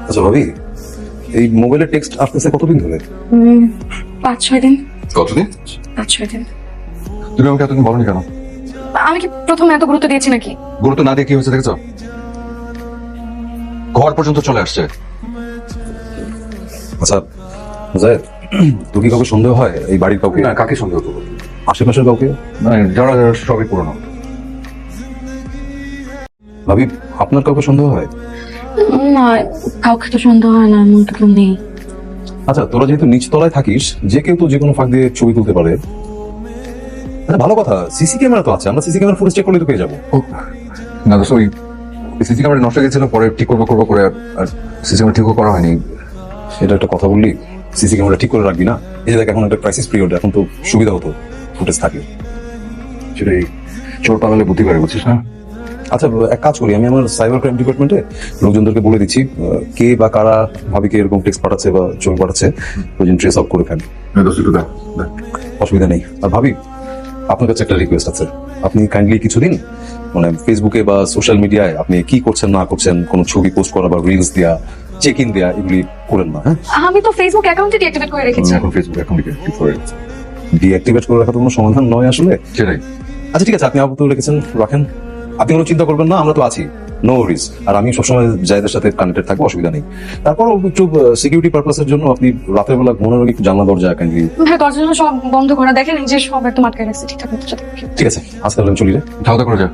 আচ্ছা ভাবি, এই মোবাইলের টেক্সট আসতেছে কতদিন ধরে? 5-6 দিন। কতদিন? 5-6 দিন। তুমি আমাকে এতদিন বলনি কেন? আমি কি প্রথমে এত গুরুত্ব দিয়েছি নাকি? গুরুত্ব না দিয়ে কি হয়েছে দেখেছো? ঘর পর্যন্ত চলে আসছে। আচ্ছা জায়েদ, তোর কি কাউকে সন্দেহ হয় এই বাড়ির কাউকে? না, কাকে সন্দেহ করবো? আশেপাশের কাউকে? মানে যারা যারা সবই পুরনো। ভাবি, আপনার কাউকে সন্দেহ হয়? না, কাউকে তো সন্দেহ হয় না, এমন তো কেউ নেই। আচ্ছা, তোরা যেহেতু নিচতলায় থাকিস, যে কেউ তো যে কোনো ফাঁক দিয়ে ছবি তুলতে পারে। আচ্ছা, ভালো কথা, সিসি ক্যামেরা তো আছে, আমরা সিসি ক্যামেরা ফুটেজ চেক করলে তো পেয়ে যাবো। না তো ওই সিসি ক্যামেরা নষ্ট হয়ে গেছিল, পরে ঠিক করবো করে আর সিসি ক্যামেরা ঠিকও করা হয়নি। এটা একটা কথা বললি, সিসি ক্যামেরা ঠিক করে রাখবি না? এই যে দেখ, এখন একটা ক্রাইসিস পিরিয়ড, এখন তো সুবিধা হতো ফুটেজ থাকে। সেটাই, চোর পালালে বুদ্ধি পারে, বুঝছিস না? আচ্ছা, এক কাজ করি, আমি আমার সাইবার ক্রাইম ডিপার্টমেন্টে লোকজনদেরকে বলে দিচ্ছি কে বা কারা ভাবিকে এরকম টেক্সট পাঠাচ্ছে বা ছবি পাঠাচ্ছে, ওই জন্য ট্রেস আউট করে ফেলি। একটু দেখ। অসুবিধা নেই। আর ভাবি, আপনার কাছে একটা রিকোয়েস্ট আছে, আপনি কাইন্ডলি কিছুদিন মানে ফেসবুকে বা সোশ্যাল মিডিয়ায় আপনি কি করছেন না করছেন, কোনো ছবি পোস্ট করা বা রিলস দেওয়া, চেক ইন দেওয়া, এগুলি করেন না। হ্যাঁ, আমি তো ফেসবুক অ্যাকাউন্টে ডিঅ্যাক্টিভেট করে রেখেছি। এখন ফেসবুক অ্যাকাউন্ট ঠিক করে রেখেছি। ডিঅ্যাক্টিভেট করে রাখা তো কোনো সমাধান নয় আসলে। সেটাই। আচ্ছা ঠিক আছে, আপনি আপাতত রেখেছেন, রাখেন, আপনি কোনো চিন্তা করবেন না, আমরা তো আছি, নো ওয়ারিজ। আর আমি সবসময় জায়দের সাথে কানেক্টেড থাকবো, অসুবিধা নেই। তারপর একটু সিকিউরিটি পারপাসের জন্য আপনি রাতের বেলা ঘুমানোর আগে একটু জানলা দরজা কাইন্ডলি। হ্যাঁ, দরজা সব বন্ধ করা, দেখেন এই যে সব একদম আটকে রাখছে ঠিকঠাক মতো যাতে। ঠিক আছে, আজকে তাহলে আমি চলি রে। খাওয়া দাওয়া করে যা।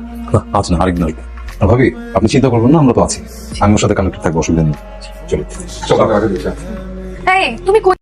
আচ্ছা না, আরেকদিন আসবো। আর ভাবি, আপনি চিন্তা করবেন না, আমরা তো আছি, আমি ওর সাথে কানেক্টেড থাকবো, অসুবিধা নেই। চলি। চল আগে দিচ্ছি। এই, তুমি কই